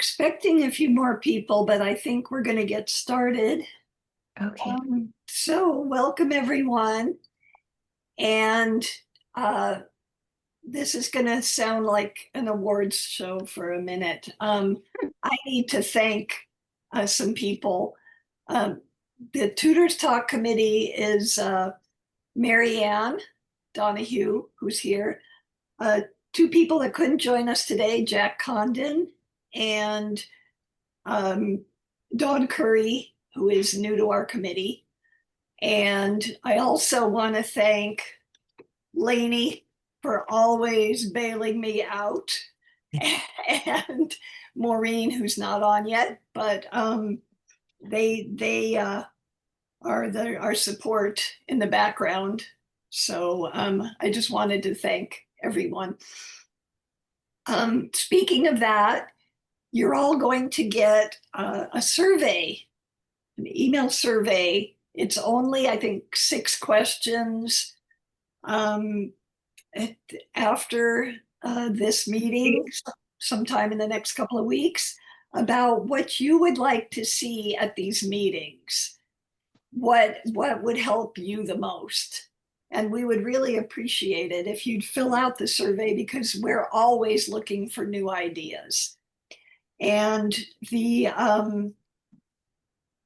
expecting a few more people, but I think we're going to get started. Okay. So welcome everyone. And uh, this is going to sound like an awards show for a minute. I need to thank some people. Um, the Tutors Talk committee is Mary Ann Donahue, who's here. Two people that couldn't join us today, Jack Condon and Dawn Curry, who is new to our committee. And I also want to thank Lainey for always bailing me out, and Maureen, who's not on yet, but they are our support in the background. So I just wanted to thank everyone. Speaking of that, you're all going to get a survey, an email survey. It's only, I think, 6 questions after this meeting, sometime in the next couple of weeks, about what you would like to see at these meetings. What would help you the most? And we would really appreciate it if you'd fill out the survey, because we're always looking for new ideas. And the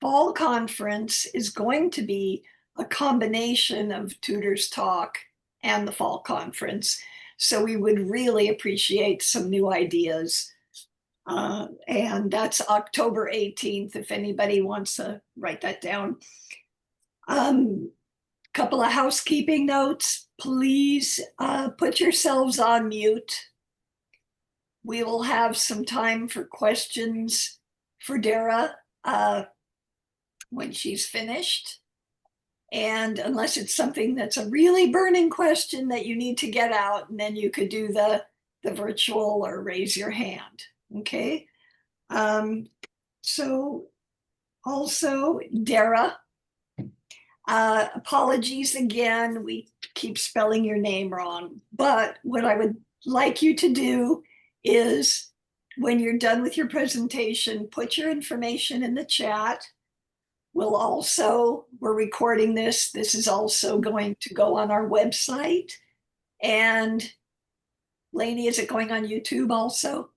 fall conference is going to be a combination of Tutors Talk and the fall conference. So we would really appreciate some new ideas. And that's October 18th, if anybody wants to write that down. Couple of housekeeping notes. Please put yourselves on mute. We will have some time for questions for Derra when she's finished. And unless it's something that's a really burning question that you need to get out, and then you could do the virtual or raise your hand. Okay. So also, Derra, apologies again. We keep spelling your name wrong. But what I would like you to do is, when you're done with your presentation, put your information in the chat. We're recording this. This is also going to go on our website. And Lainey, is it going on YouTube also?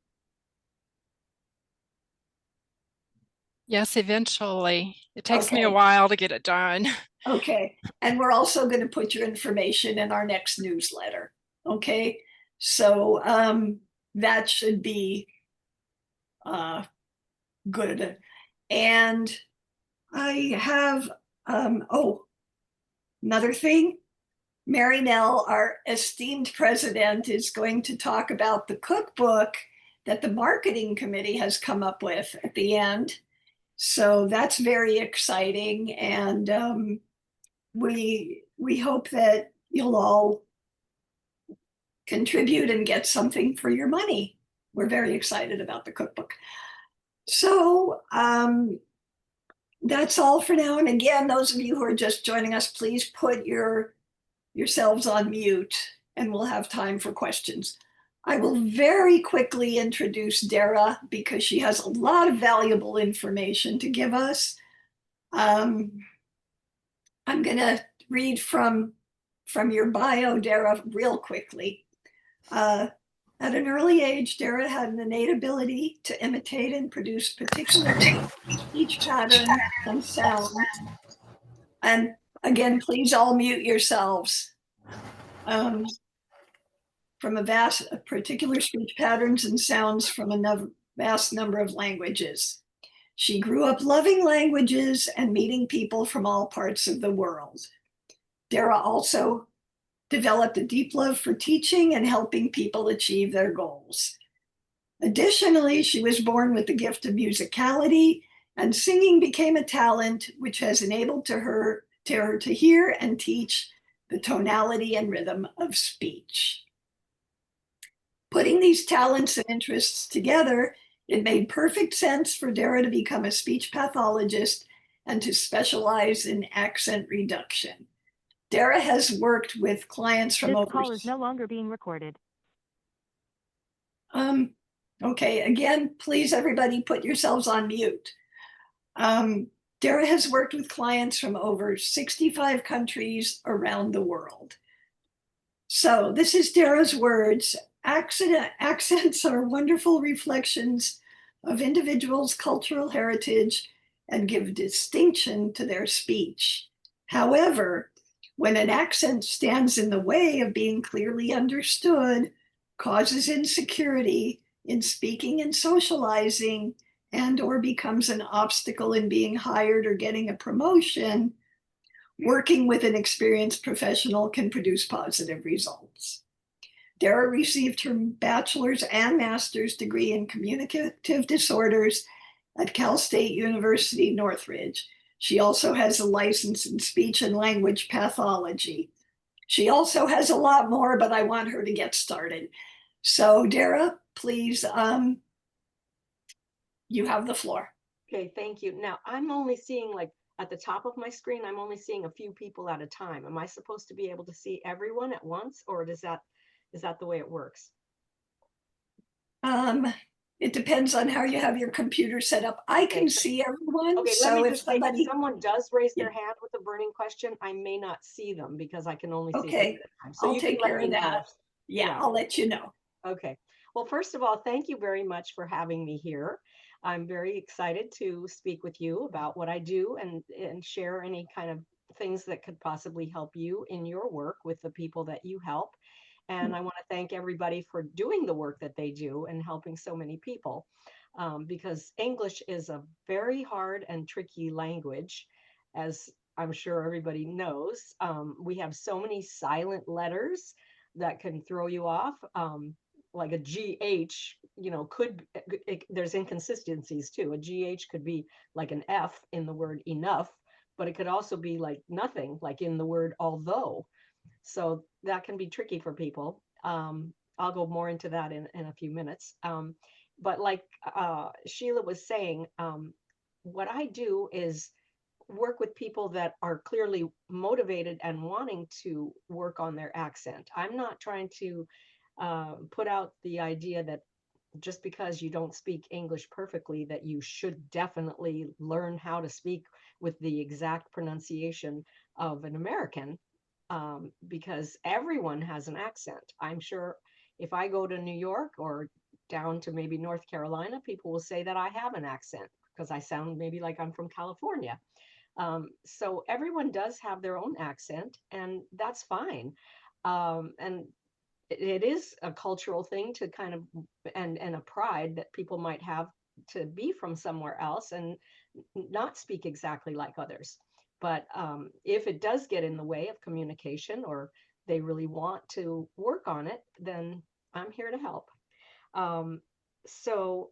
Yes, eventually. It takes me a Okay. while to get it done. Okay. And we're also going to put your information in our next newsletter. Okay. So that should be good. And I have, another thing. Mary Nell, our esteemed president, is going to talk about the cookbook that the marketing committee has come up with at the end. So that's very exciting. And we hope that you'll all contribute and get something for your money. We're very excited about the cookbook. So that's all for now. And again, those of you who are just joining us, please put yourselves on mute and we'll have time for questions. I will very quickly introduce Derra because she has a lot of valuable information to give us. I'm going to read from your bio, Derra, real quickly. At an early age, Derra had an innate ability to imitate and produce particular speech patterns and sounds. And again, please all mute yourselves. From particular speech patterns and sounds from a vast number of languages. She grew up loving languages and meeting people from all parts of the world. Derra also developed a deep love for teaching and helping people achieve their goals. Additionally, she was born with the gift of musicality, and singing became a talent which has enabled her to hear and teach the tonality and rhythm of speech. Putting these talents and interests together, it made perfect sense for Derra to become a speech pathologist and to specialize in accent reduction. Derra has worked with clients from This call is no longer being recorded. Okay, again, please, everybody, put yourselves on mute. Derra has worked with clients from over 65 countries around the world. So this is Derra's words. Accents are wonderful reflections of individuals' cultural heritage and give distinction to their speech. However, when an accent stands in the way of being clearly understood, causes insecurity in speaking and socializing, and or becomes an obstacle in being hired or getting a promotion, working with an experienced professional can produce positive results. Derra received her bachelor's and master's degree in communicative disorders at Cal State University, Northridge. She also has a license in speech and language pathology. She also has a lot more, but I want her to get started. So Derra, please, you have the floor. Okay, thank you. Now, I'm only seeing like at the top of my screen, I'm only seeing a few people at a time. Am I supposed to be able to see everyone at once, or is that the way it works? It depends on how you have your computer set up. I can Okay. see everyone. Okay, So let me if just say, somebody, if someone does raise yeah, their hand with a burning question, I may not see them because I can only see them okay, at a time. So I'll you can take let care me of know. that. Yeah, Yeah. I'll let you know. Okay. Well, first of all, thank you very much for having me here. I'm very excited to speak with you about what I do and share any kind of things that could possibly help you in your work with the people that you help. And I want to thank everybody for doing the work that they do and helping so many people, because English is a very hard and tricky language, as I'm sure everybody knows. We have so many silent letters that can throw you off. Like a GH, there's inconsistencies too. A GH could be like an F in the word enough, but it could also be like nothing, like in the word although. So that can be tricky for people. I'll go more into that in a few minutes. But like Sheila was saying, what I do is work with people that are clearly motivated and wanting to work on their accent. I'm not trying to put out the idea that just because you don't speak English perfectly, that you should definitely learn how to speak with the exact pronunciation of an American, because everyone has an accent. I'm sure if I go to New York or down to maybe North Carolina, people will say that I have an accent because I sound maybe like I'm from California. So everyone does have their own accent, and that's fine. And it is a cultural thing to kind of, and a pride that people might have to be from somewhere else and not speak exactly like others. But if it does get in the way of communication, or they really want to work on it, then I'm here to help. So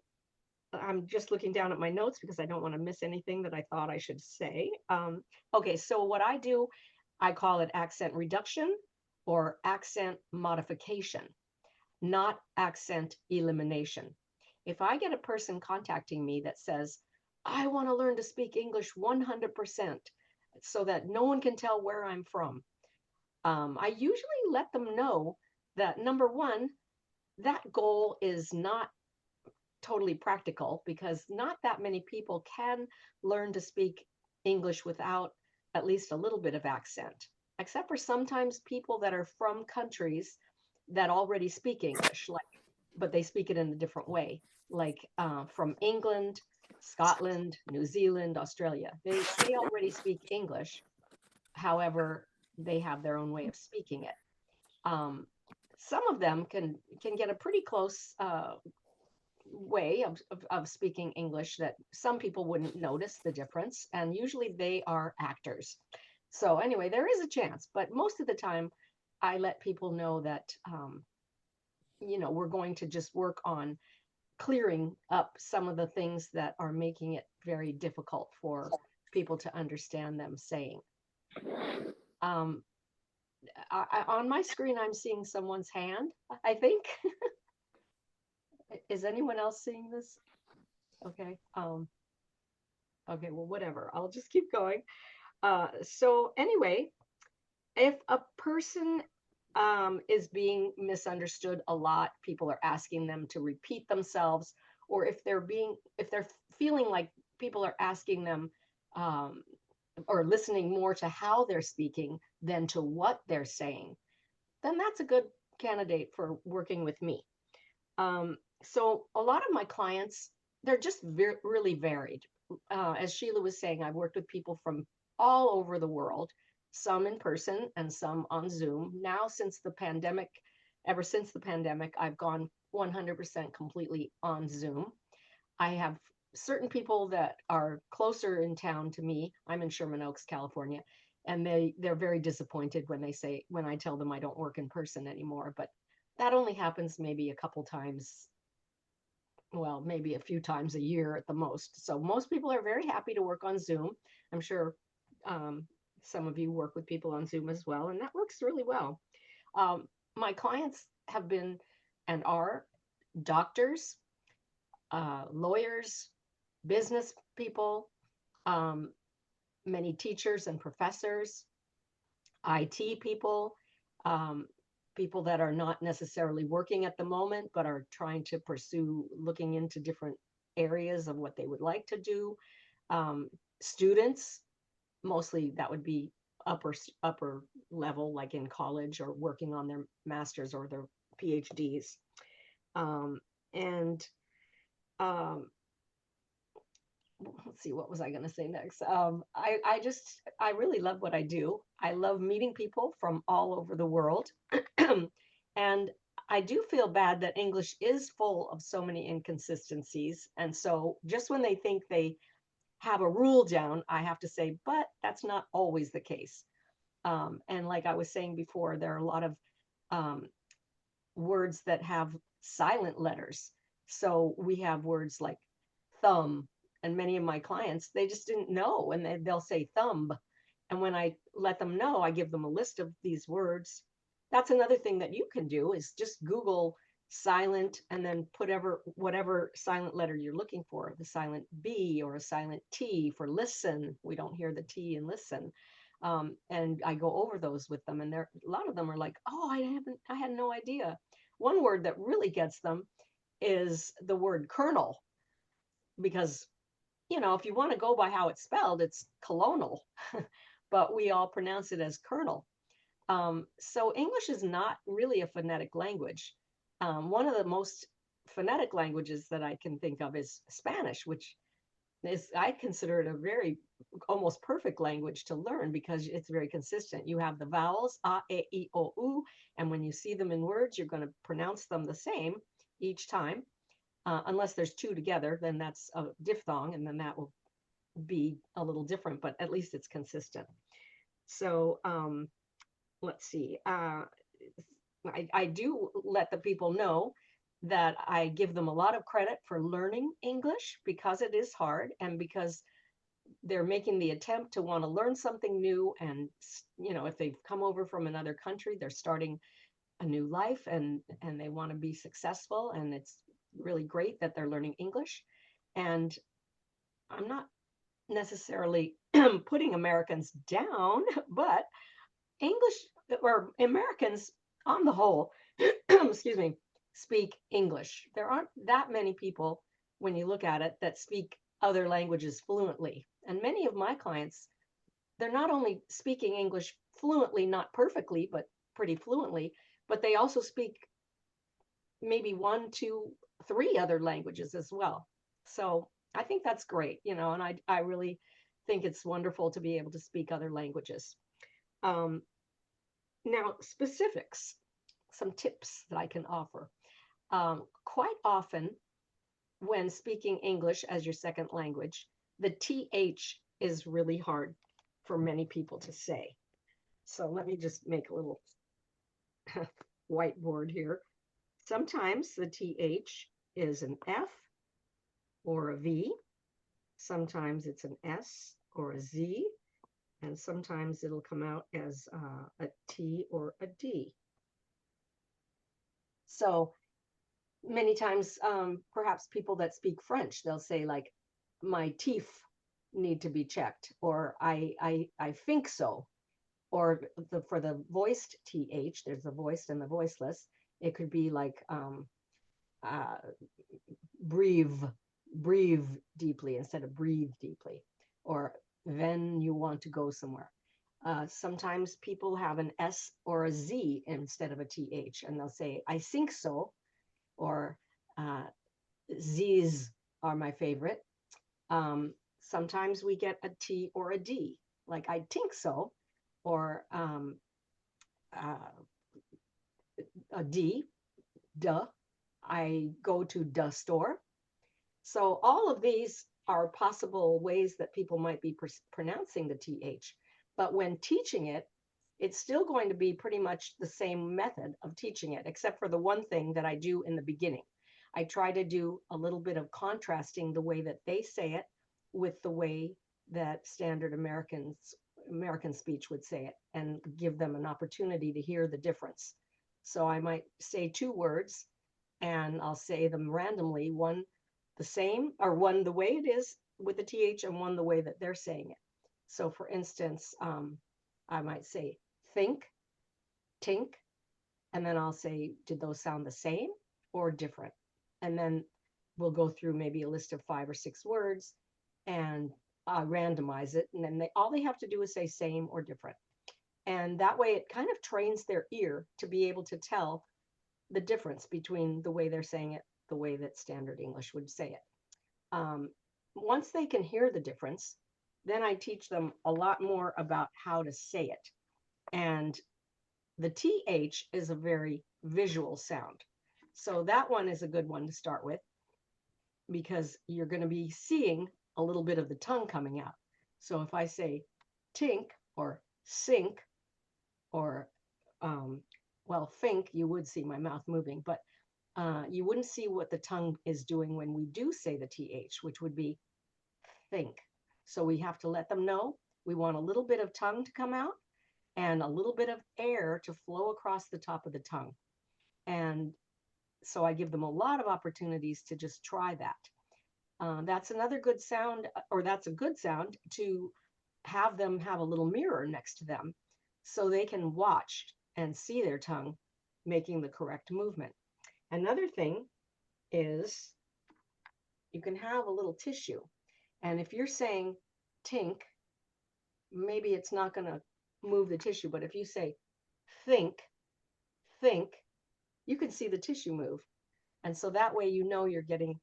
I'm just looking down at my notes because I don't want to miss anything that I thought I should say. Okay, so what I do, I call it accent reduction or accent modification, not accent elimination. If I get a person contacting me that says, I want to learn to speak English 100% so that no one can tell where I'm from, I usually let them know that number one, that goal is not totally practical because not that many people can learn to speak English without at least a little bit of accent, except for sometimes people that are from countries that already speak English, like, but they speak it in a different way, like from England, Scotland, New Zealand, Australia. They already speak English. However, they have their own way of speaking it. Some of them can get a pretty close way of speaking English that some people wouldn't notice the difference. And usually they are actors. So anyway, there is a chance, but most of the time I let people know that, we're going to just work on clearing up some of the things that are making it very difficult for people to understand them saying. On my screen, I'm seeing someone's hand, I think. Is anyone else seeing this? Okay. Okay, well, whatever. I'll just keep going. So anyway, if a person is being misunderstood a lot. People are asking them to repeat themselves, or if they're feeling like people are asking them or listening more to how they're speaking than to what they're saying, then that's a good candidate for working with me. So a lot of my clients, they're just really varied. As Sheila was saying, I've worked with people from all over the world, some in person and some on Zoom. Now, ever since the pandemic, I've gone 100% completely on Zoom. I have certain people that are closer in town to me. I'm in Sherman Oaks, California, and they're very disappointed when I tell them I don't work in person anymore. But that only happens maybe a couple times, well, maybe a few times a year at the most. So most people are very happy to work on Zoom. I'm sure some of you work with people on Zoom as well, and that works really well. My clients have been and are doctors, lawyers, business people, many teachers and professors, IT people, people that are not necessarily working at the moment, but are trying to pursue looking into different areas of what they would like to do. Students, mostly that would be upper level, like in college or working on their masters or their PhDs. And let's see, what was I going to say next? I really love what I do. I love meeting people from all over the world. And I do feel bad that English is full of so many inconsistencies. And so just when they think they have a rule down, I have to say, but that's not always the case. And like I was saying before, there are a lot of words that have silent letters. So we have words like thumb, and many of my clients, they just didn't know, and they'll say thumb. And when I let them know, I give them a list of these words. That's another thing that you can do, is just Google silent and then put whatever silent letter you're looking for, the silent B or a silent T for listen. We don't hear the T in listen. And I go over those with them, and a lot of them are like, oh, I had no idea. One word that really gets them is the word kernel, because if you want to go by how it's spelled, it's colonel, but we all pronounce it as kernel. So English is not really a phonetic language. One of the most phonetic languages that I can think of is Spanish, which I consider it a very almost perfect language to learn because it's very consistent. You have the vowels, a, e, I, o, u, and when you see them in words, you're going to pronounce them the same each time. Unless there's two together, then that's a diphthong, and then that will be a little different, but at least it's consistent. So let's see. I do let the people know that I give them a lot of credit for learning English because it is hard, and because they're making the attempt to want to learn something new. And if they've come over from another country, they're starting a new life, and they want to be successful, and it's really great that they're learning English. And I'm not necessarily putting Americans down, but English, or Americans on the whole, excuse me, speak English. There aren't that many people, when you look at it, that speak other languages fluently. And many of my clients, they're not only speaking English fluently, not perfectly, but pretty fluently, but they also speak maybe 1, 2, 3 other languages as well. So I think that's great, and I really think it's wonderful to be able to speak other languages. Now, specifics, some tips that I can offer. Quite often, when speaking English as your second language, the TH is really hard for many people to say. So let me just make a little whiteboard here. Sometimes the TH is an F or a V. Sometimes it's an S or a Z. And sometimes it'll come out as a T or a D. So many times, perhaps people that speak French, they'll say like, my teeth need to be checked, or I think so, or for the voiced TH, there's the voiced and the voiceless. It could be like breathe deeply instead of breathe deeply, or then you want to go somewhere. Sometimes people have an S or a Z instead of a TH, and they'll say, I think so, or Z's are my favorite. Sometimes we get a T or a D, like I think so, or a D, duh, I go to the store. So all of these are possible ways that people might be pronouncing the TH. But when teaching it, it's still going to be pretty much the same method of teaching it, except for the one thing that I do in the beginning. I try to do a little bit of contrasting the way that they say it with the way that standard American speech would say it, and give them an opportunity to hear the difference. So I might say two words and I'll say them randomly, one the same, or one the way it is with the TH and one the way that they're saying it. So for instance, I might say think, tink, and then I'll say, did those sound the same or different? And then we'll go through maybe a list of 5 or 6 words and randomize it. And then all they have to do is say same or different. And that way it kind of trains their ear to be able to tell the difference between the way they're saying it, the way that standard English would say it. Once they can hear the difference, then I teach them a lot more about how to say it. And the TH is a very visual sound. So that one is a good one to start with, because you're going to be seeing a little bit of the tongue coming out. So if I say tink or sink, or well, think, you would see my mouth moving, but you wouldn't see what the tongue is doing when we do say the TH, which would be think. So we have to let them know we want a little bit of tongue to come out and a little bit of air to flow across the top of the tongue. And so I give them a lot of opportunities to just try that. That's another good sound, or that's a good sound to have them have a little mirror next to them so they can watch and see their tongue making the correct movement. Another thing is you can have a little tissue. And if you're saying tink, maybe it's not going to move the tissue. But if you say think, you can see the tissue move. And so that way you know you're getting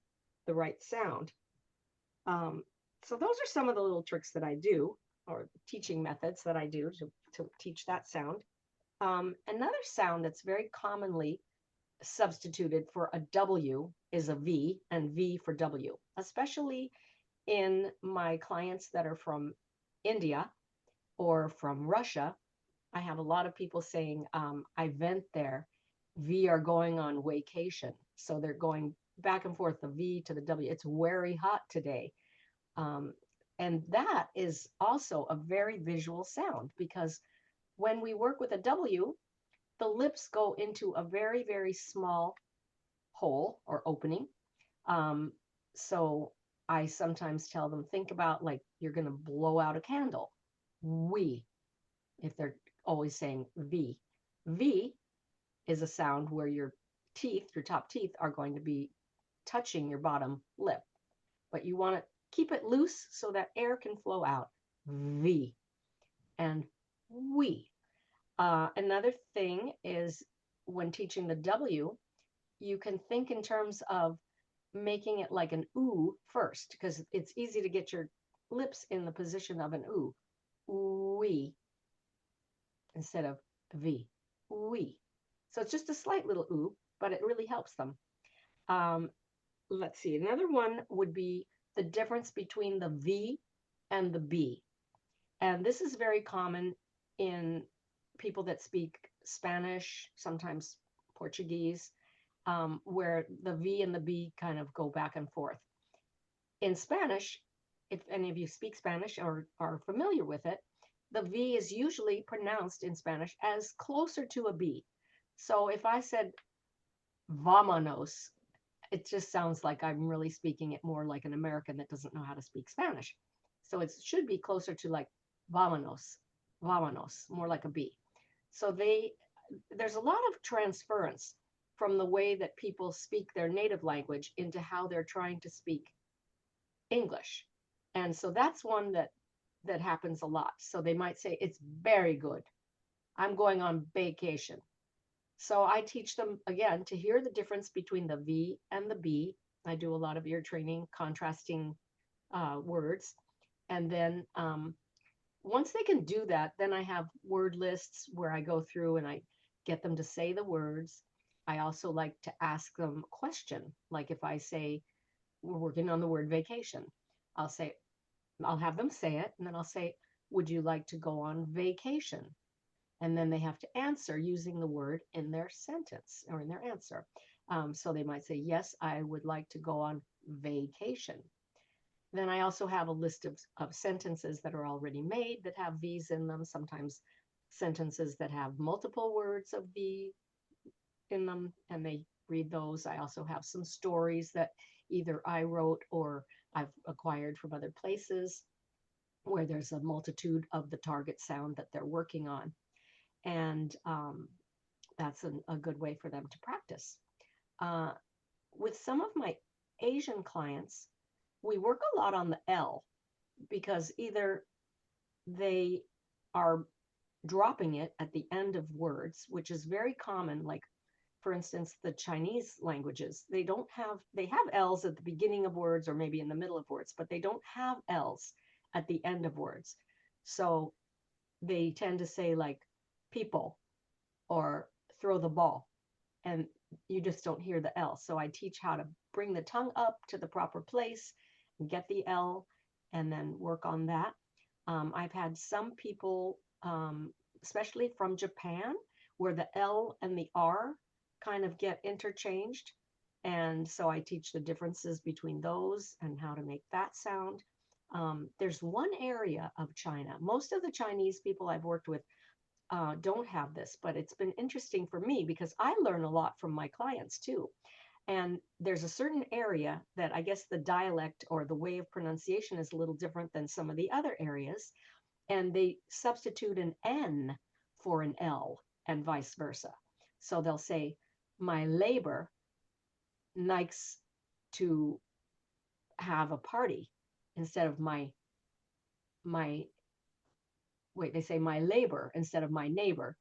the right sound. So those are some of the little tricks that I do, or teaching methods that I do to teach that sound. Another sound that's very commonly substituted for a W is a V, and V for W, especially in my clients that are from India or from Russia. I have a lot of people saying, I went there. We are going on vacation. So they're going back and forth, the V to the W. It's very hot today. And that is also a very visual sound, because when we work with a W, the lips go into a very, very small hole or opening. So I sometimes tell them, think about like you're going to blow out a candle. We, if they're always saying V. V is a sound where your teeth, your top teeth, are going to be touching your bottom lip. But you want to keep it loose so that air can flow out. V. And we. Another thing is when teaching the W, you can think in terms of making it like an ooh first, because it's easy to get your lips in the position of an ooh. We instead of V. We. So it's just a slight little ooh, but it really helps them. Let's see. Another one would be the difference between the V and the B. And this is very common in people that speak Spanish, sometimes Portuguese, where the V and the B kind of go back and forth. In Spanish, if any of you speak Spanish or are familiar with it, the V is usually pronounced in Spanish as closer to a B. So if I said vámonos, it just sounds like I'm really speaking it more like an American that doesn't know how to speak Spanish. So it should be closer to like vámonos, Vámonos, more like a B. So there's a lot of transference from the way that people speak their native language into how they're trying to speak English. And so that's one that happens a lot. So they might say, it's very good. I'm going on vacation. So I teach them again to hear the difference between the V and the B. I do a lot of ear training, contrasting words. And then once they can do that, then I have word lists where I go through and I get them to say the words. I also like to ask them a question. Like if I say, we're working on the word vacation, I'll have them say it, and then I'll say, would you like to go on vacation? And then they have to answer using the word in their sentence or in their answer. So they might say, yes, I would like to go on vacation. Then I also have a list of sentences that are already made that have V's in them, sometimes sentences that have multiple words of V in them, and they read those. I also have some stories that either I wrote or I've acquired from other places where there's a multitude of the target sound that they're working on. And that's a good way for them to practice. With some of my Asian clients, we work a lot on the L because either they are dropping it at the end of words, which is very common. Like, for instance, the Chinese languages, they have L's at the beginning of words or maybe in the middle of words, but they don't have L's at the end of words. So they tend to say like people or throw the ball, and you just don't hear the L. So I teach how to bring the tongue up to the proper place and get the L and then work on that. I've had some people, especially from Japan, where the L and the R kind of get interchanged. And so I teach the differences between those and how to make that sound. There's one area of China. Most of the Chinese people I've worked with don't have this, but it's been interesting for me because I learn a lot from my clients too. And there's a certain area that I guess the dialect or the way of pronunciation is a little different than some of the other areas. And they substitute an N for an L and vice versa. So they'll say, my labor likes to have a party instead of they say my labor instead of my neighbor,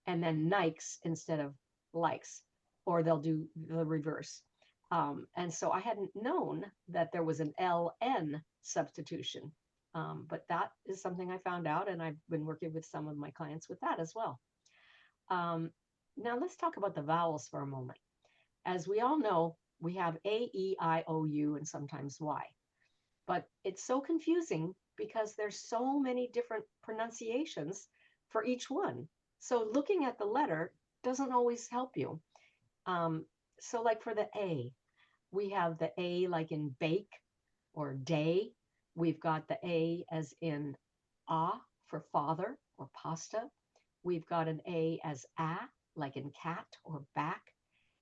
and then nikes instead of likes, or they'll do the reverse. And so I hadn't known that there was an LN substitution, but that is something I found out, and I've been working with some of my clients with that as well. Now let's talk about the vowels for a moment. As we all know, we have A, E, I, O, U, and sometimes Y. But it's so confusing because there's so many different pronunciations for each one. So looking at the letter doesn't always help you. So like for the A, we have the A like in bake or day. We've got the A as in for father or pasta. We've got an A as like in cat or back.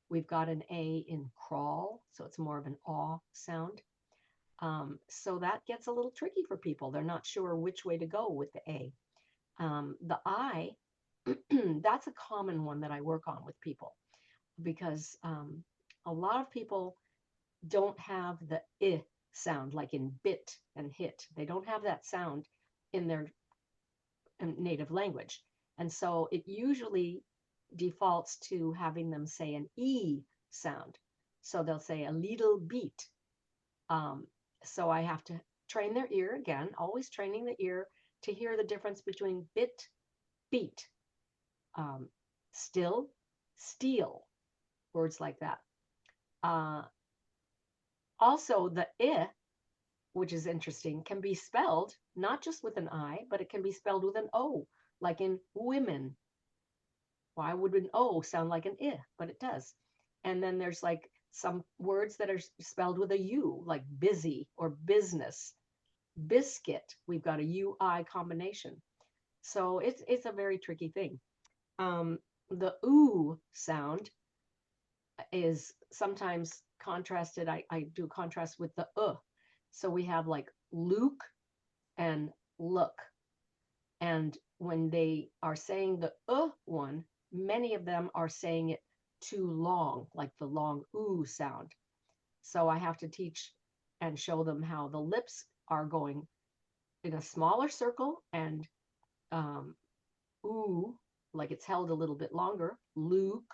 We've got an A in crawl, so it's more of an aw sound. So that gets a little tricky for people. They're not sure which way to go with the A. The I, that's a common one that I work on with people because a lot of people don't have the I sound like in bit and hit. They don't have that sound in their native language. And so it usually defaults to having them say an E sound. So they'll say a little beat. So I have to train their ear again, always training the ear to hear the difference between bit, beat, still, steal, words like that. Also, the I, which is interesting, can be spelled not just with an I, but it can be spelled with an O, like in women. Why would an O sound like an I? But it does. And then there's like some words that are spelled with a U, like busy or business. Biscuit, we've got a UI combination. So it's a very tricky thing. The oo sound is sometimes contrasted. I do contrast with the So we have like Luke and look. And when they are saying the one, many of them are saying it too long, like the long ooh sound. So I have to teach and show them how the lips are going in a smaller circle, and ooh, like it's held a little bit longer, Luke,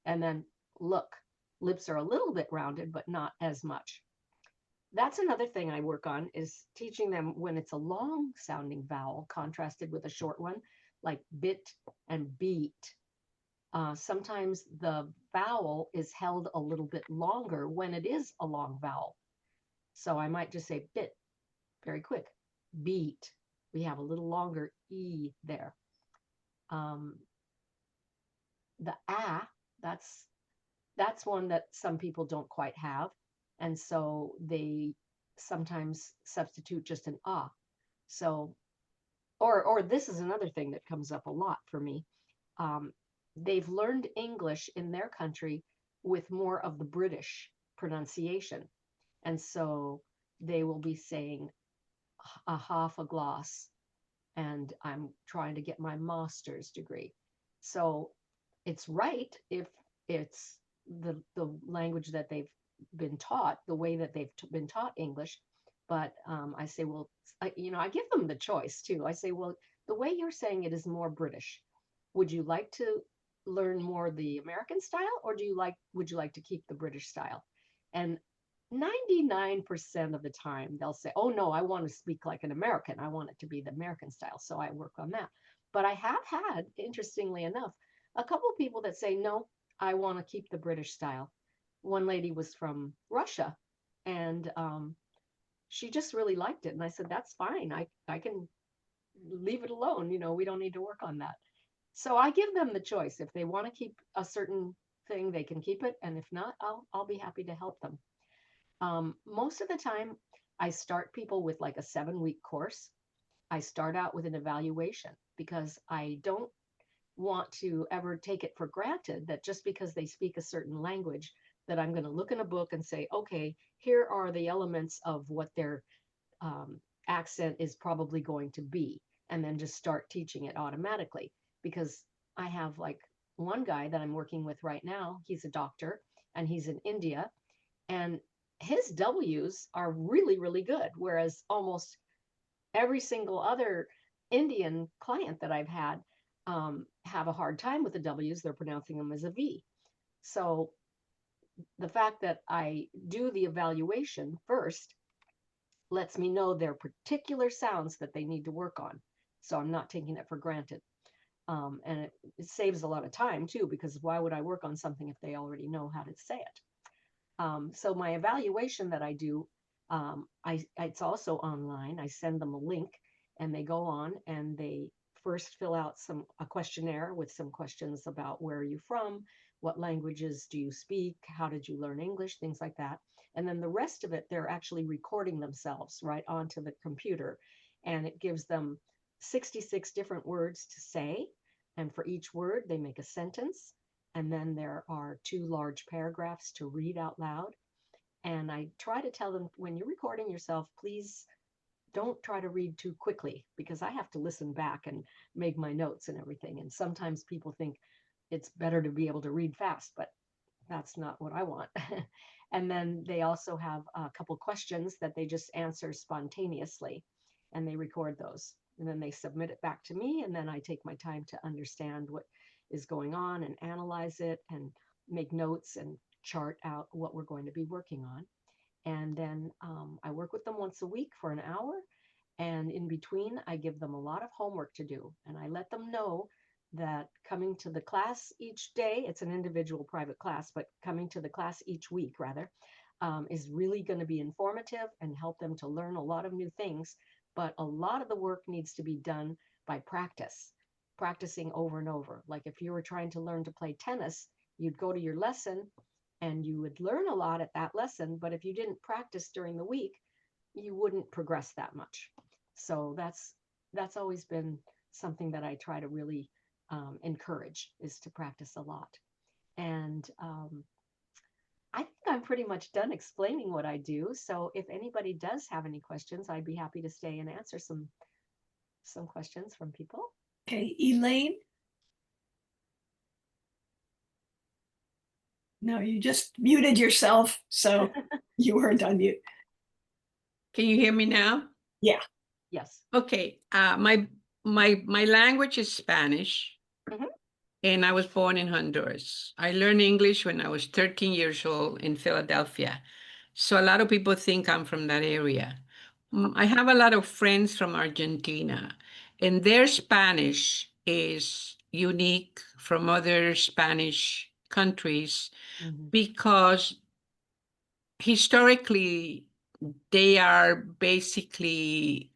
and then look. Lips are a little bit rounded, but not as much. That's another thing I work on, is teaching them when it's a long sounding vowel contrasted with a short one, like bit and beat. Sometimes the vowel is held a little bit longer when it is a long vowel. So I might just say bit, very quick, beat. We have a little longer E there. The that's one that some people don't quite have. And so they sometimes substitute just an ah. So, or this is another thing that comes up a lot for me. They've learned English in their country with more of the British pronunciation. And so they will be saying a half a glass, and I'm trying to get my master's degree. So it's right if it's the language that they've been taught, the way that they've been taught English. But I say, well, I give them the choice too. I say, well, the way you're saying it is more British. Would you like to learn more the American style, or would you like to keep the British style? And 99% of the time they'll say, oh no, I want to speak like an American. I want it to be the American style. So I work on that. But I have had, interestingly enough, a couple of people that say, no, I want to keep the British style. One lady was from Russia, and she just really liked it. And I said, that's fine. I can leave it alone. We don't need to work on that. So I give them the choice. If they want to keep a certain thing, they can keep it. And if not, I'll be happy to help them. Most of the time, I start people with like a 7-week course. I start out with an evaluation, because I don't want to ever take it for granted that just because they speak a certain language, that I'm going to look in a book and say, okay, here are the elements of what their accent is probably going to be, and then just start teaching it automatically. Because I have like one guy that I'm working with right now, he's a doctor and he's in India, and his W's are really, really good, whereas almost every single other Indian client that I've had have a hard time with the W's. They're pronouncing them as a V. So the fact that I do the evaluation first lets me know their particular sounds that they need to work on. So I'm not taking it for granted. And it saves a lot of time too, because why would I work on something if they already know how to say it? So my evaluation that I do, it's also online. I send them a link, and they go on and they first fill out a questionnaire with some questions about where are you from, what languages do you speak, how did you learn English, things like that. And then the rest of it, they're actually recording themselves right onto the computer, and it gives them 66 different words to say. And for each word, they make a sentence. And then there are 2 large paragraphs to read out loud. And I try to tell them, when you're recording yourself, please don't try to read too quickly, because I have to listen back and make my notes and everything. And sometimes people think it's better to be able to read fast, but that's not what I want. And then they also have a couple questions that they just answer spontaneously, and they record those. And then they submit it back to me, and then I take my time to understand what is going on and analyze it and make notes and chart out what we're going to be working on. And then I work with them once a week for an hour. And in between, I give them a lot of homework to do. And I let them know that coming to the class each day, it's an individual private class, but coming to the class each week, rather, is really going to be informative and help them to learn a lot of new things. But a lot of the work needs to be done by practicing over and over. Like if you were trying to learn to play tennis, you'd go to your lesson and you would learn a lot at that lesson. But if you didn't practice during the week, you wouldn't progress that much. So that's always been something that I try to really encourage, is to practice a lot. And I think I'm pretty much done explaining what I do. So if anybody does have any questions, I'd be happy to stay and answer some some questions from people. Okay, Elaine? No, you just muted yourself, so you weren't on mute. Can you hear me now? Yeah. Yes. Okay. My language is Spanish, and I was born in Honduras. I learned English when I was 13 years old in Philadelphia. So a lot of people think I'm from that area. I have a lot of friends from Argentina, and their Spanish is unique from other Spanish countries because historically they are basically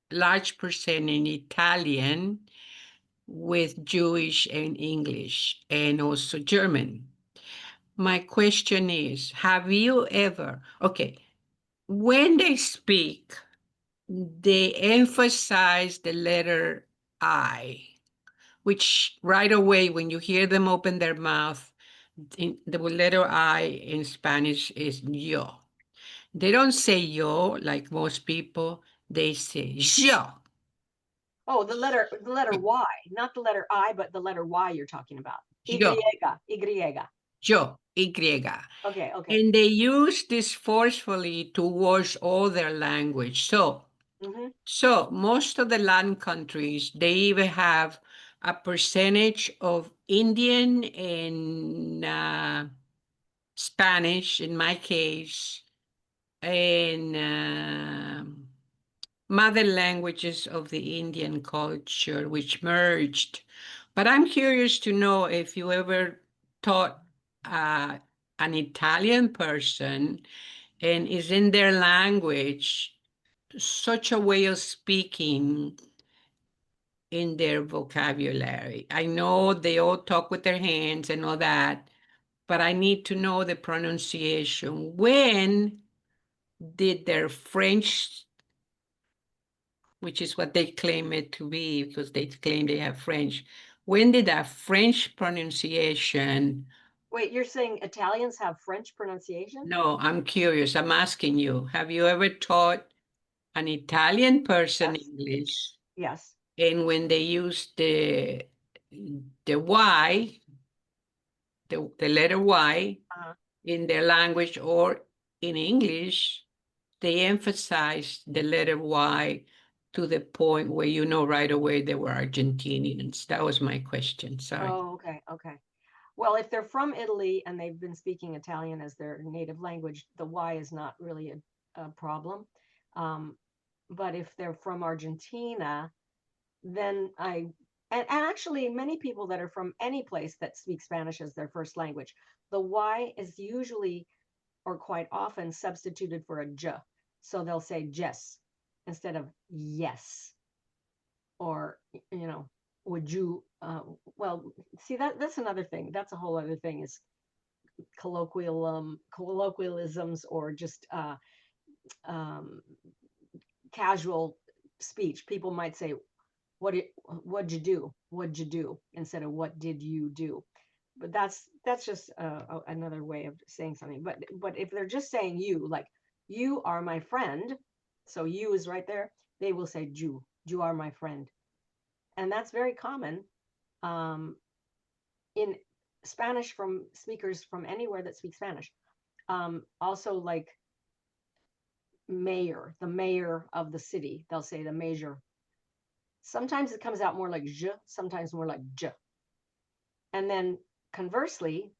large percent in Italian with Jewish and English and also German. My question is, have you ever, okay, when they speak, they emphasize the letter I, which right away, when you hear them open their mouth, the letter I in Spanish is yo. They don't say yo like most people, they say yo. Oh, the letter Y, not the letter I, but the letter Y you're talking about. Yo. Y. Yo, Y. Okay. And they use this forcefully to wash all their language. So most of the Latin countries, they even have a percentage of Indian and Spanish, in my case, and mother languages of the Indian culture, which merged. But I'm curious to know if you ever taught an Italian person and is in their language such a way of speaking in their vocabulary. I know they all talk with their hands and all that, but I need to know the pronunciation. When did their French, which is what they claim it to be because they claim they have French, when did that French pronunciation? Wait, you're saying Italians have French pronunciation? No, I'm curious. I'm asking you, have you ever taught an Italian person English? Yes. And when they use the Y, the letter Y in their language or in English, they emphasize the letter Y to the point where you know right away they were Argentinians. That was my question. Sorry. Oh, okay. Well, if they're from Italy and they've been speaking Italian as their native language, the Y is not really a problem. But if they're from Argentina, then and actually many people that are from any place that speak Spanish as their first language, the Y is usually or quite often substituted for a J. So they'll say Jess instead of yes. Or, would you, well, see, that's another thing. That's a whole other thing is colloquialisms or just casual speech. People might say, what'd you do? What'd you do? Instead of what did you do? But that's just another way of saying something. But if they're just saying you, like, you are my friend, so you is right there, they will say you are my friend. And that's very common in Spanish from speakers from anywhere that speak Spanish. Also, like mayor, the mayor of the city, they'll say the mayor. Sometimes it comes out more like je, sometimes more like j. And then conversely,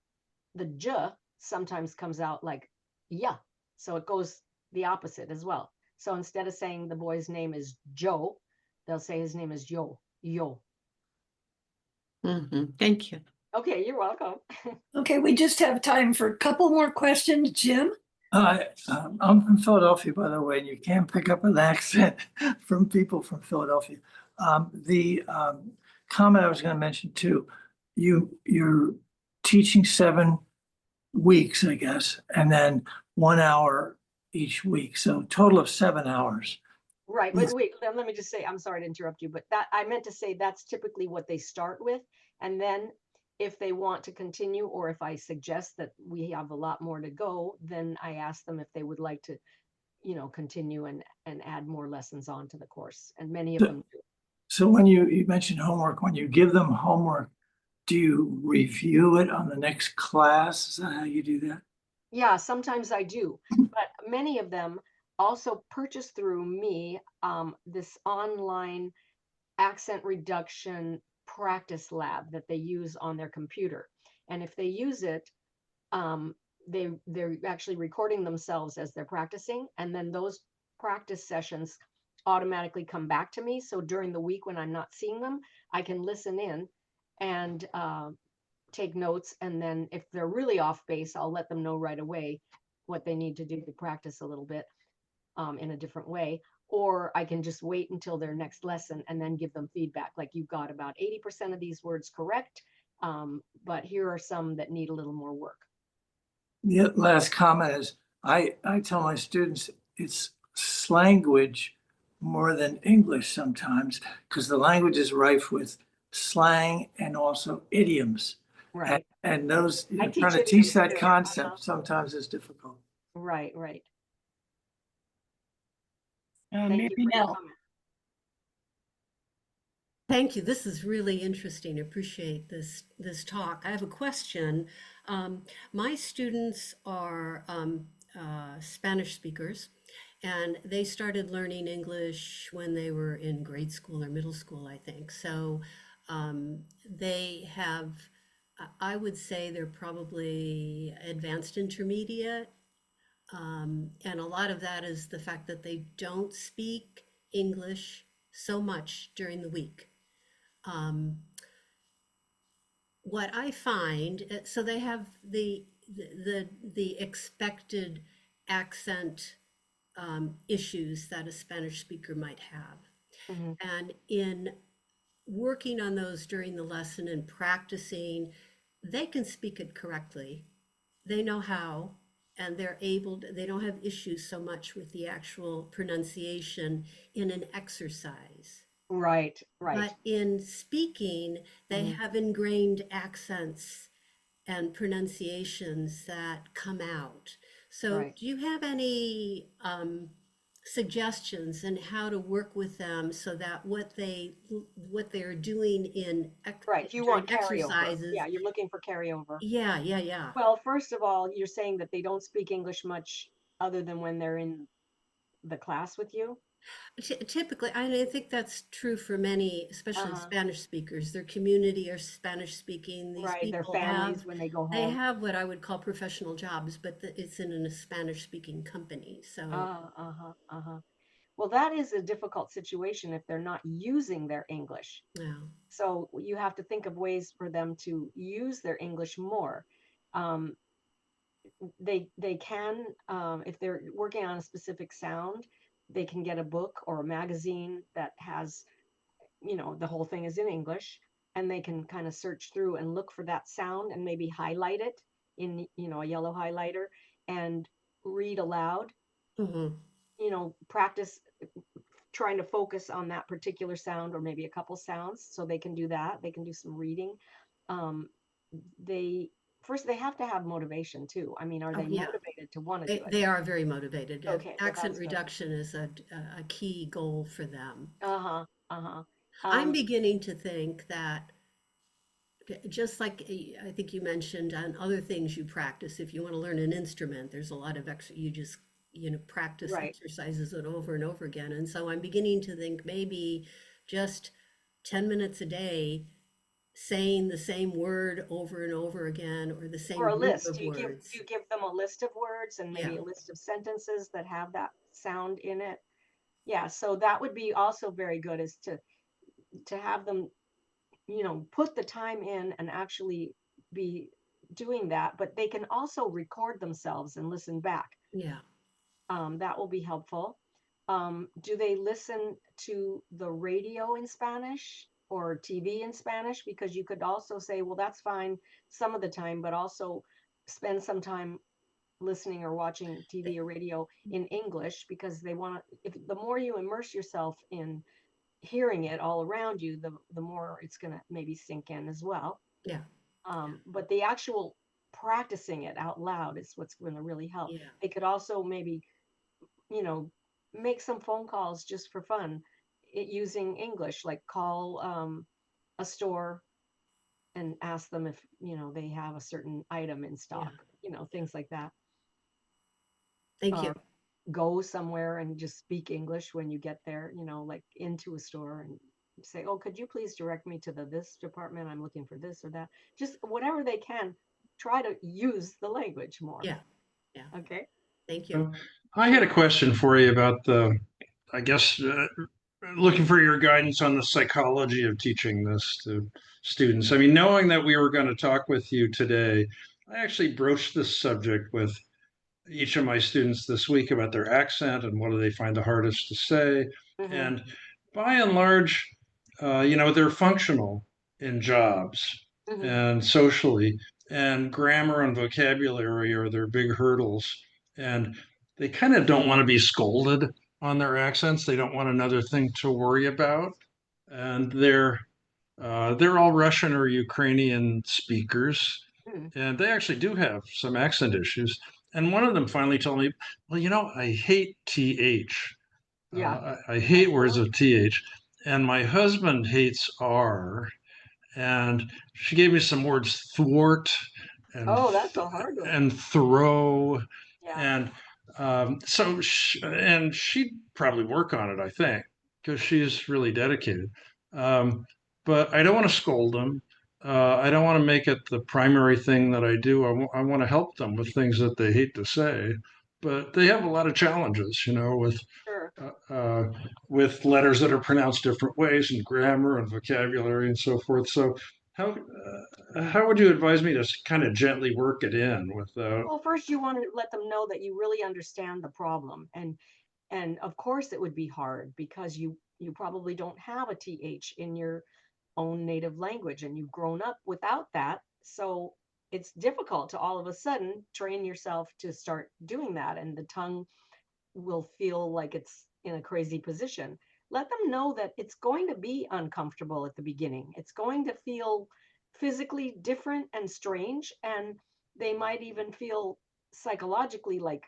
the j sometimes comes out like yeah. So it goes the opposite as well. So instead of saying the boy's name is Joe, they'll say his name is Yo. Thank you. Okay, you're welcome. Okay, we just have time for a couple more questions. Jim? I'm from Philadelphia, by the way, and you can't pick up an accent from people from Philadelphia. The comment I was going to mention too, you're teaching 7 weeks, I guess, and then 1 hour each week. So a total of 7 hours. Right, but wait, let me just say, I'm sorry to interrupt you, but that I meant to say that's typically what they start with. And then if they want to continue, or if I suggest that we have a lot more to go, then I ask them if they would like to continue and add more lessons onto the course. And many of So- them do. So when you mentioned homework, when you give them homework, do you review it on the next class? Is that how you do that? Yeah, sometimes I do, but many of them also purchase through me this online accent reduction practice lab that they use on their computer. And if they use it, they're actually recording themselves as they're practicing, and then those practice sessions automatically come back to me. So during the week when I'm not seeing them, I can listen in and take notes, and then if they're really off base, I'll let them know right away what they need to do to practice a little bit in a different way. Or I can just wait until their next lesson and then give them feedback, like, you've got about 80% of these words correct, but here are some that need a little more work. The last comment is, I tell my students it's slanguage more than English sometimes, because the language is rife with slang and also idioms. Right, And those, I trying to teach teach idioms that too. concept sometimes is difficult. right. Uh, Thank Mary you for your Nell. comment. Thank you. This is really interesting. Appreciate this talk. I have a question. My students are Spanish speakers, and they started learning English when they were in grade school or middle school, I think. So they have, I would say they're probably advanced intermediate. And a lot of that is the fact that they don't speak English so much during the week. What I find, so they have the expected accent issues that a Spanish speaker might have. Mhm. And in working on those during the lesson and practicing, they can speak it correctly. They know how, and they're able to, they don't have issues so much with the actual pronunciation in an exercise. Right. But in speaking, they Mhm. have ingrained accents and pronunciations that come out. So, Right. do you have any suggestions on how to work with them so that what they're doing Right. You during want carryover. exercises? Yeah, you're looking for carryover. Yeah. Well, first of all, you're saying that they don't speak English much other than when they're in the class with you? Typically, I think that's true for many, especially Uh-huh. Spanish speakers. Their community are Spanish speaking. These Right. Their people families when they go they home. have what I would call professional jobs, but it's in a Spanish speaking company. So, Uh-huh. Well, that is a difficult situation if they're not using their English. yeah. So you have to think of ways for them to use their English more. Um, they can, if they're working on a specific sound, they can get a book or a magazine that has, the whole thing is in English, and they can kind of search through and look for that sound and maybe highlight it in, a yellow highlighter, and read aloud, Mhm. practice trying to focus on that particular sound or maybe a couple sounds, so they can do that. They can do some reading. Um, they First, they have to have motivation too. I mean, are Oh, they yeah. motivated to want to do it? They are very motivated. Okay, well, Accent that's good. reduction is a key goal for them. Uh-huh. Uh-huh. I'm beginning to think that just like I think you mentioned on other things you practice, if you want to learn an instrument, there's a lot of you just practice Right. exercises it over and over again. And so I'm beginning to think maybe just 10 minutes a day saying the same word over and over again, or the same Or a group list. of Do words. you give them a list of words and maybe Yeah. a list of sentences that have that sound in it? Yeah, so that would be also very good, is to have them, put the time in and actually be doing that, but they can also record themselves and listen back. Yeah. That will be helpful. Do they listen to the radio in Spanish or TV in Spanish? Because you could also say, well, that's fine some of the time, but also spend some time listening or watching TV or radio in English, because they want to, if the more you immerse yourself in hearing it all around you, the more it's going to maybe sink in as well. Yeah. But the actual practicing it out loud is what's going to really help. Yeah. They could also maybe you know, make some phone calls just for fun using English, like call a store and ask them if, you know, they have a certain item in stock, you know, things like that. Thank you. Go somewhere and just speak English when you get there, you know, like into a store and say, oh, could you please direct me to this department? I'm looking for this or that. Just whatever they can, try to use the language more. Yeah. Yeah. Okay. Thank you. I had a question for you about I guess, looking for your guidance on the psychology of teaching this to students. I mean, knowing that we were going to talk with you today, I actually broached this subject with each of my students this week about their accent and what do they find the hardest to say. Mm-hmm. And by and large, they're functional in jobs Mm-hmm. and socially, and grammar and vocabulary are their big hurdles. And they kind of don't want to be scolded on their accents. They don't want another thing to worry about. And they're all Russian or Ukrainian speakers, and they actually do have some accent issues. And one of them finally told me, "Well, I hate th. Yeah. I hate words of th, and my husband hates r." And she gave me some words: thwart, and Oh, that's a hard one. and throw, Yeah. and and she'd probably work on it, I think, because she's really dedicated. But I don't want to scold them. I don't want to make it the primary thing that I do. I want to help them with things that they hate to say, but they have a lot of challenges, Sure. with letters that are pronounced different ways and grammar and vocabulary and so forth. So how would you advise me to kind of gently work it in without? Well, first you want to let them know that you really understand the problem, and of course it would be hard because you probably don't have a th in your own native language and you've grown up without that, so it's difficult to all of a sudden train yourself to start doing that, and the tongue will feel like it's in a crazy position. Let them know that it's going to be uncomfortable at the beginning. It's going to feel physically different and strange, and they might even feel psychologically like,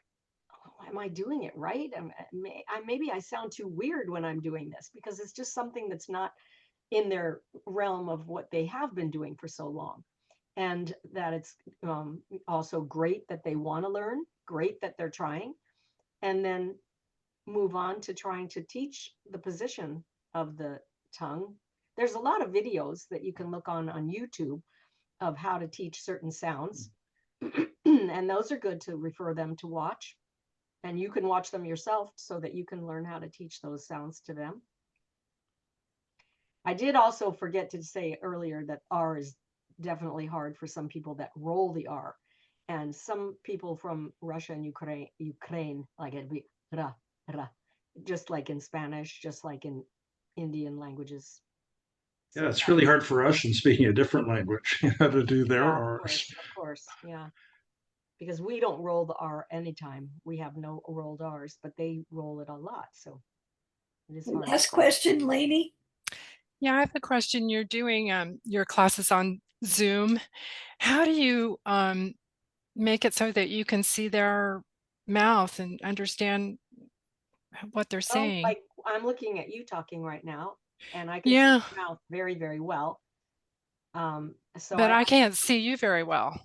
oh, am I doing it right? Maybe I sound too weird when I'm doing this, because it's just something that's not in their realm of what they have been doing for so long. And that it's also great that they want to learn, great that they're trying, and then move on to trying to teach the position of the tongue. There's a lot of videos that you can look on YouTube of how to teach certain sounds. And those are good to refer them to watch. And you can watch them yourself so that you can learn how to teach those sounds to them. I did also forget to say earlier that R is definitely hard for some people that roll the R. And some people from Russia and Ukraine, like it'd be ra, ra, just like in Spanish, just like in Indian languages. Yeah, it's really hard for Russian speaking a different language, to do their R's. Of course, yeah. Because we don't roll the R anytime. We have no rolled R's, but they roll it a lot. So it is hard. Last question, Lainey. Yeah, I have a question. You're doing your classes on Zoom. How do you make it so that you can see their mouth and understand what they're Well, saying? like I'm looking at you talking right now, and I can see Yeah, your mouth very, very well. So but I can't see you very well.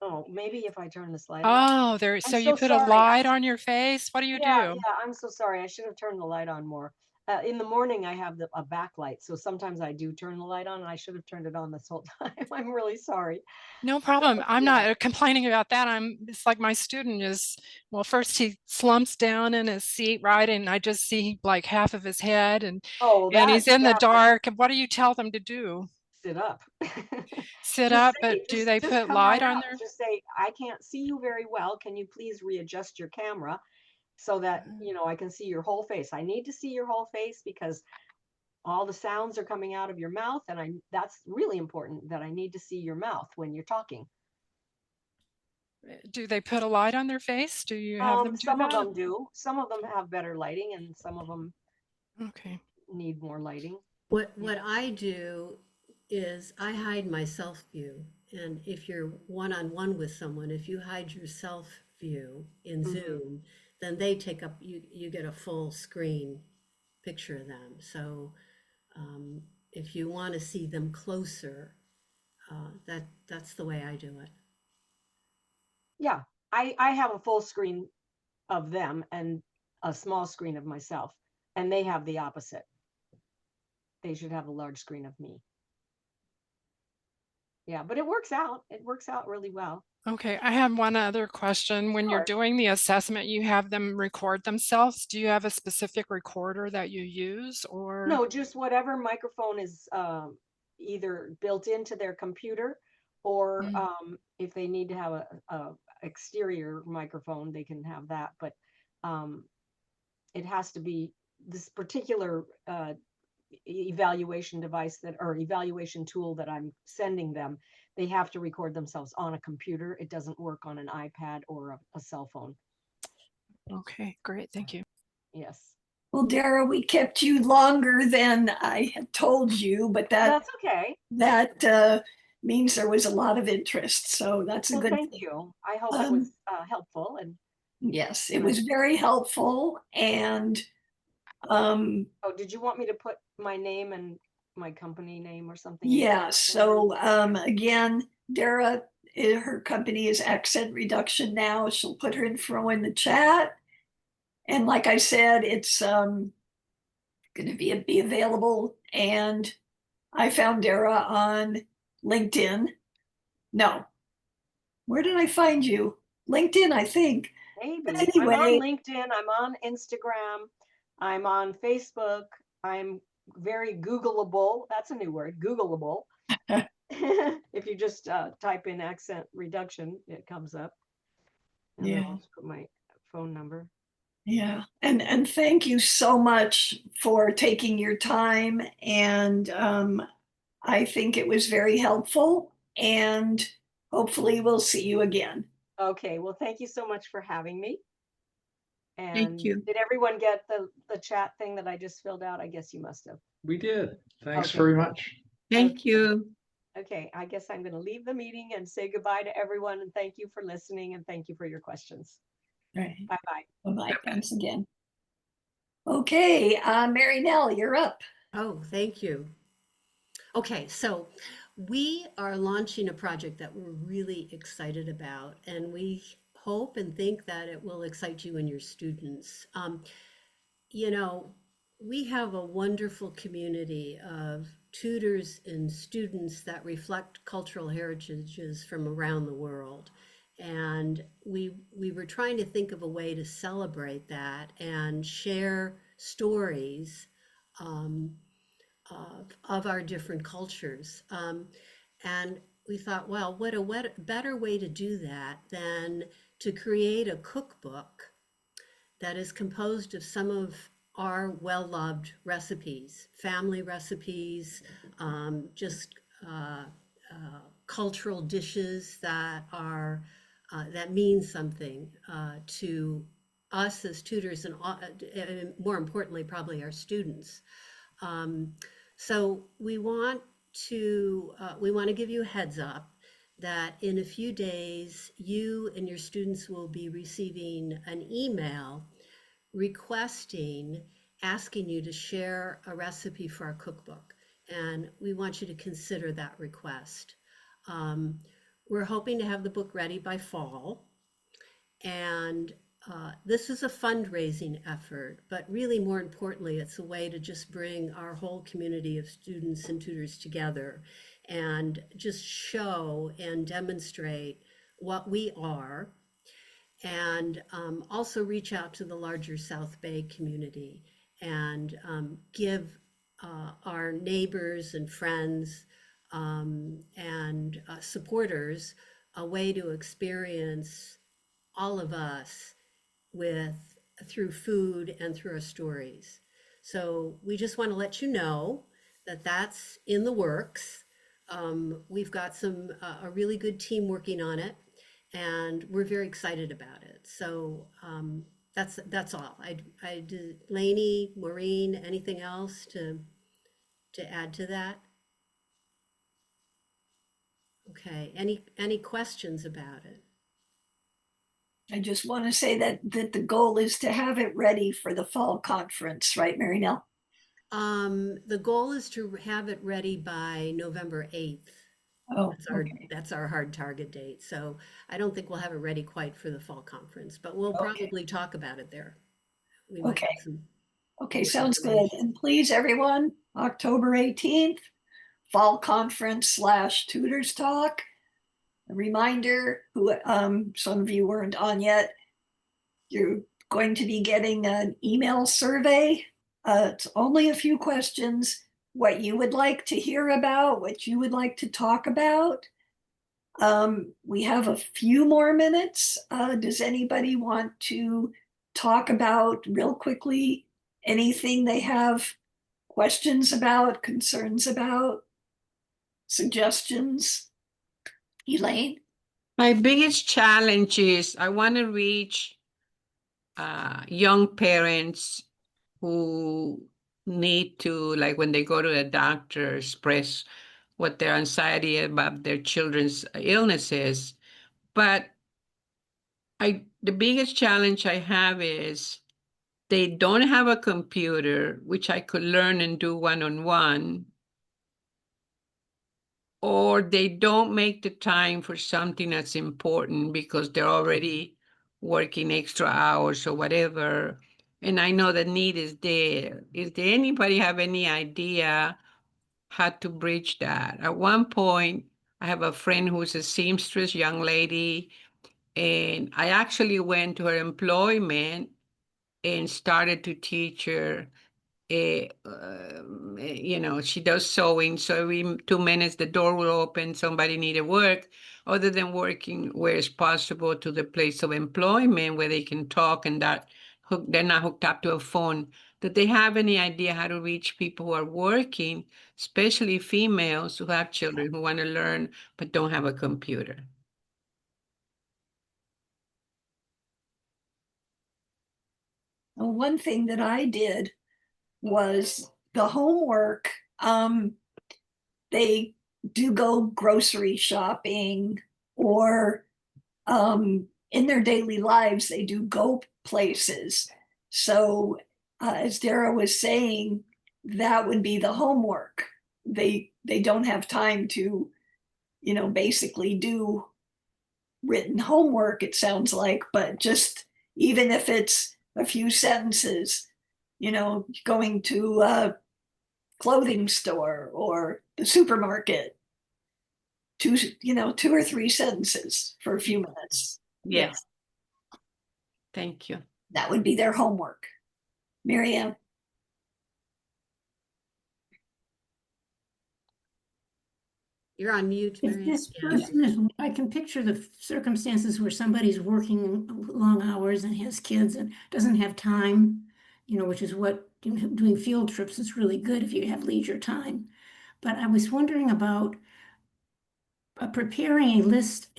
oh, maybe if I turn this light on. Oh, there. I'm So you so put a sorry. light on your face? What do you Yeah, do? I'm so sorry. I should have turned the light on more. In the morning, I have a backlight, so sometimes I do turn the light on, and I should have turned it on this whole time. I'm really sorry. No problem. I'm Yeah. not complaining about that. It's like my student is, well, first he slumps down in his seat, right? And I just see like half of his head and Oh, he's in the yeah, dark. And what do you tell them to do? sit up. Sit Just up, say, but do they just put come right light on out. their? Just say, I can't see you very well. Can you please readjust your camera so that, I can see your whole face? I need to see your whole face because all the sounds are coming out of your mouth, and that's really important, that I need to see your mouth when you're talking. Do they put a light on their face? Do you have them do Some of that? them do. Some of them have better lighting, and some of them Okay. need more lighting. What I do is I hide my self view. And if you're one-on-one with someone, if you hide your self view in Zoom, then they take up, you get a full screen picture of them. So if you want to see them closer, that's the way I do it. Yeah, I have a full screen of them and a small screen of myself, and they have the opposite. They should have a large screen of me. Yeah, but it works out. It works out really well. Okay, I have one other question. When you're Sure. doing the assessment, you have them record themselves. Do you have a specific recorder that you use, or? No, just whatever microphone is either built into their computer, or Mm. if they need to have a exterior microphone, they can have that. But it has to be this particular evaluation device or evaluation tool that I'm sending them. They have to record themselves on a computer. It doesn't work on an iPad or a cell phone. Okay, great. Thank you. Yes. Well, Derra, we kept you longer than I had told you, but That's okay. that means there was a lot of interest. So that's a Well, good thank thing. you. I hope it was helpful. And Yes, it was very helpful. And oh, did you want me to put my name and my company name or something? yeah, so again, Derra, her company is Accent Reduction Now. She'll put her info in the chat. And like I said, it's going to be available. And I found Derra on LinkedIn. No, where did I find you? LinkedIn, I think. But Maybe. I'm on anyway, LinkedIn. I'm on Instagram. I'm on Facebook. I'm very Googleable. That's a new word, Googleable. If you just type in accent reduction, it comes up. And then yeah, I'll just put my phone number. yeah. And thank you so much for taking your time. And I think it was very helpful. And hopefully we'll see you again. Okay. Well, thank you so much for having me. Thank And you. did everyone get the chat thing that I just filled out? I guess you must have. We did. Thanks Okay. very much. Thank you. Okay, I guess I'm going to leave the meeting and say goodbye to everyone. And thank you for listening, and thank you for your questions. All right. Bye-bye. Bye-bye. Thanks again. Okay, Mary Nell, you're up. Oh, thank you. Okay, so we are launching a project that we're really excited about, and we hope and think that it will excite you and your students. You know, we have a wonderful community of tutors and students that reflect cultural heritages from around the world. And we were trying to think of a way to celebrate that and share stories of our different cultures. And we thought, well, what a better way to do that than to create a cookbook that is composed of some of our well-loved recipes, family recipes, just cultural dishes that are that mean something to us as tutors and more importantly, probably our students. So we want to give you a heads up that in a few days, you and your students will be receiving an email asking you to share a recipe for our cookbook. And we want you to consider that request. We're hoping to have the book ready by fall. And this is a fundraising effort, but really more importantly, it's a way to just bring our whole community of students and tutors together and just show and demonstrate what we are, and also reach out to the larger South Bay community and give our neighbors and friends and supporters a way to experience all of us through food and through our stories. So we just want to let you know that that's in the works. We've got a really good team working on it, and we're very excited about it. So that's all. I did. Lainey, Maureen, anything else to add to that? Okay. Any questions about it? I just want to say that the goal is to have it ready for the fall conference, right, Mary Nell? The goal is to have it ready by November 8th. Oh, okay. That's our hard target date. So I don't think we'll have it ready quite for the fall conference, but we'll Okay. probably talk about it there. We might Okay. have some Okay, more sounds good. information. And please, everyone, October 18th, fall conference / Tutors Talk. A reminder, who some of you weren't on yet, you're going to be getting an email survey. It's only a few questions, what you would like to hear about, what you would like to talk about. We have a few more minutes. Does anybody want to talk about real quickly anything they have questions about, concerns about, suggestions? Elaine? My biggest challenge is I want to reach young parents who need to, like when they go to the doctor, express what their anxiety about their children's illnesses. But the biggest challenge I have is they don't have a computer, which I could learn and do one-on-one, or they don't make the time for something that's important because they're already working extra hours or whatever. And I know the need is there. Is there anybody have any idea how to bridge that? At one point, I have a friend who's a seamstress young lady, and I actually went to her employment and started to teach her. She does sewing, so every 2 minutes the door will open, somebody needed work, other than working where it's possible to the place of employment where they can talk and they're not hooked up to a phone. Do they have any idea how to reach people who are working, especially females who have children who want to learn but don't have a computer? Well, one thing that I did was the homework. They do go grocery shopping, or in their daily lives, they do go places. So as Derra was saying, that would be the homework. They don't have time to, basically do written homework, it sounds like, but just even if it's a few sentences, going to a clothing store or the supermarket, 2 or 3 sentences for a few minutes. Yes. Thank you. That would be their homework. Miriam? You're on mute, If Marianne. this Yeah. person is, I can picture the circumstances where somebody's working long hours and has kids and doesn't have time, which is what doing field trips is really good if you have leisure time. But I was wondering about preparing a list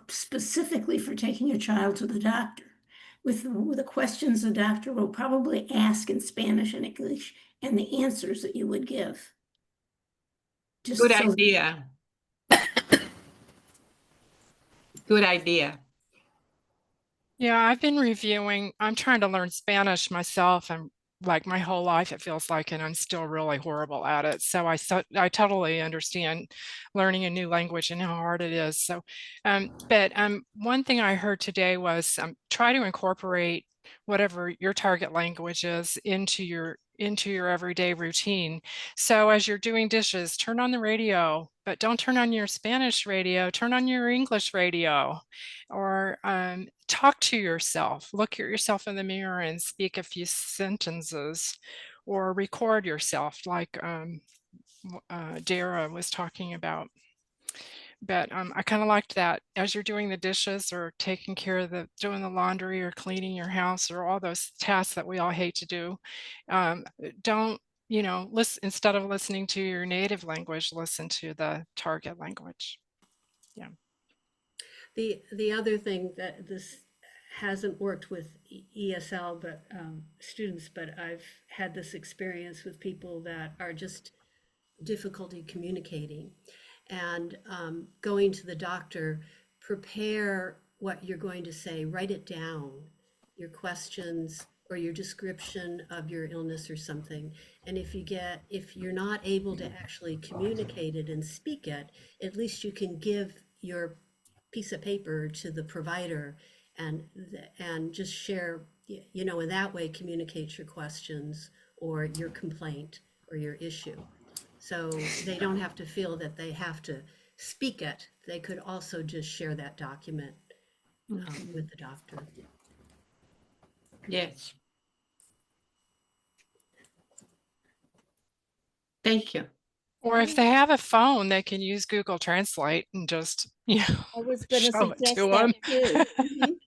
specifically for taking your child to the doctor with the questions the doctor will probably ask in Spanish and English and the answers that you would give. Good idea. Good idea. Yeah, I've been reviewing. I'm trying to learn Spanish myself, and like my whole life it feels like, and I'm still really horrible at it. So I totally understand learning a new language and how hard it is. So but one thing I heard today was try to incorporate whatever your target language is into your everyday routine. So as you're doing dishes, turn on the radio, but don't turn on your Spanish radio, turn on your English radio. Or talk to yourself, look at yourself in the mirror and speak a few sentences, or record yourself like Derra was talking about. But I kind of liked that as you're doing the dishes or taking care of doing the laundry or cleaning your house or all those tasks that we all hate to do. Don't, listen, instead of listening to your native language, listen to the target language. Yeah. The other thing that this hasn't worked with ESL, but students, but I've had this experience with people that are just difficulty communicating, and going to the doctor, prepare what you're going to say, write it down, your questions or your description of your illness or something. And if you're not able to actually communicate it and speak it, at least you can give your piece of paper to the provider and just share, in that way communicate your questions or your complaint or your issue. So they don't have to feel that they have to speak it. They could also just share that document with the doctor. Yes. Thank you. Or if they have a phone, they can use Google Translate and just, I was going to show it suggest to that 'em. too.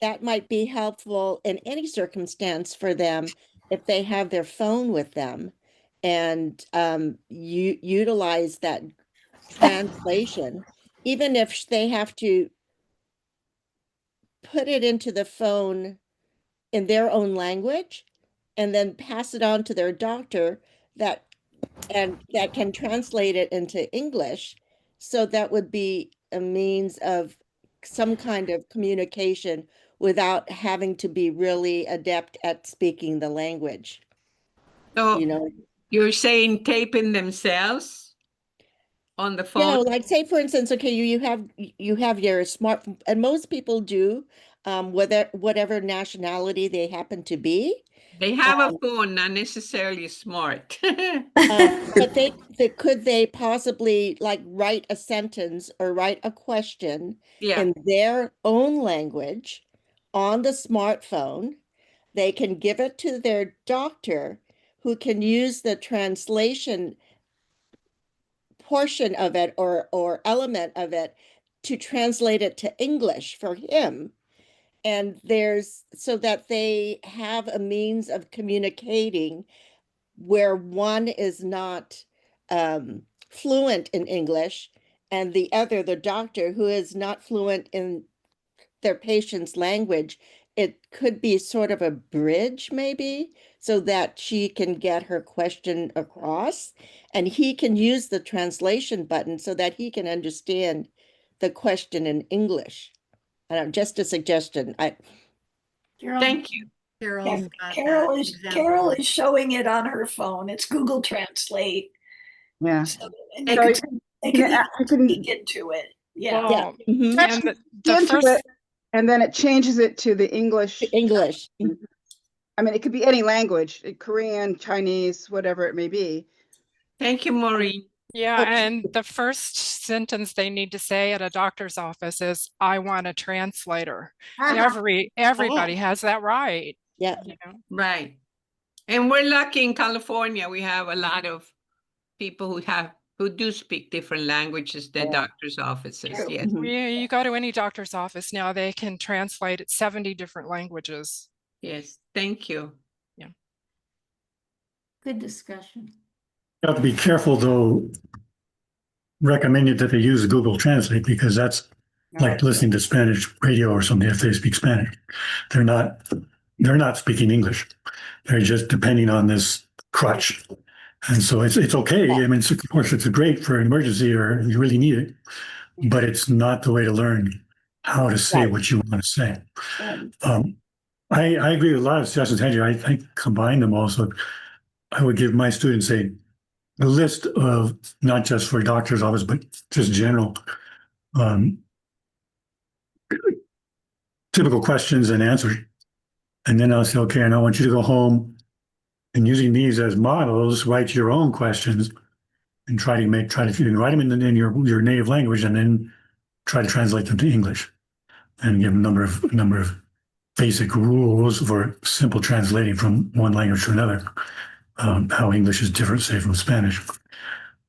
That might be helpful in any circumstance for them if they have their phone with them and you utilize that translation, even if they have to put it into the phone in their own language and then pass it on to their doctor that can translate it into English. So that would be a means of some kind of communication without having to be really adept at speaking the language. So You know, you're saying taping themselves on the phone? like say for instance, okay, you have your smart, and most people do, whatever nationality they happen to be. They have a phone, not necessarily smart. But could they possibly like write a sentence or write a question Yeah. in their own language on the smartphone? They can give it to their doctor who can use the translation portion of it or element of it to translate it to English for him. And so that they have a means of communicating where one is not fluent in English and the other, the doctor, who is not fluent in their patient's language. It could be sort of a bridge maybe so that she can get her question across and he can use the translation button so that he can understand the question in English. Just a suggestion. Thank you. Carol's got Carol that is example. showing it on her phone. It's Google Translate. Yeah. So, and So they can I even can speak into it. Yeah. Well, Mhm. and the into first, it, and then it changes it to the English. English. I mean, it could be any language, Korean, Chinese, whatever it may be. Thank you, Maureen. yeah, and the first sentence they need to say at a doctor's office is, "I want a translator." Everybody has that right. Yeah. You know? Right. And we're lucky in California. We have a lot of people who do speak different languages than doctors' offices. True. Yes. You go to any doctor's office now, they can translate it 70 different languages. Yes. Thank you. Good discussion. You have to be careful, though, recommended that they use Google Translate because that's like listening to Spanish radio or something if they speak Spanish. They're not speaking English. They're just depending on this crutch. And so it's okay. I mean, of course, it's great for an emergency or you really need it, but it's not the way to learn how to say what you want to say. I agree with a lot of suggestions, Henry. I combine them also. I would give my students a list of, not just for doctor's office, but just general typical questions and answers. And then I'll say, okay, and I want you to go home and using these as models, write your own questions and try to write them in your native language and then try to translate them to English and give them a number of basic rules for simple translating from one language to another. How English is different, say, from Spanish.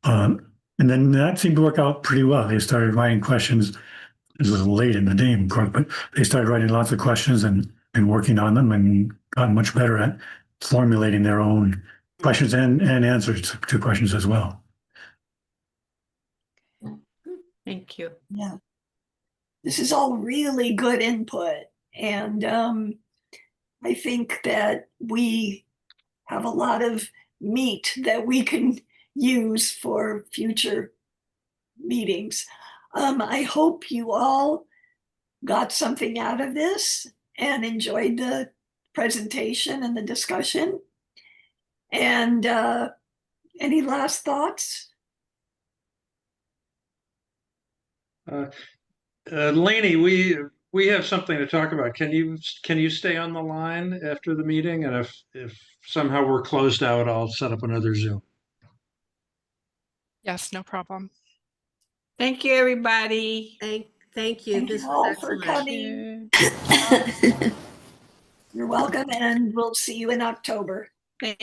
And then that seemed to work out pretty well. They started writing questions. It was a little late in the day, but they started writing lots of questions and working on them and got much better at formulating their own questions and answers to questions as well. Thank you. Yeah. This is all really good input. And I think that we have a lot of meat that we can use for future meetings. I hope you all got something out of this and enjoyed the presentation and the discussion. And any last thoughts? Lainey, we have something to talk about. Can you stay on the line after the meeting? And if somehow we're closed out, I'll set up another Zoom. Yes, no problem. Thank you, everybody. Thank you. Thank This you was all for excellent. coming. You. You're welcome, and we'll see you in October. Thank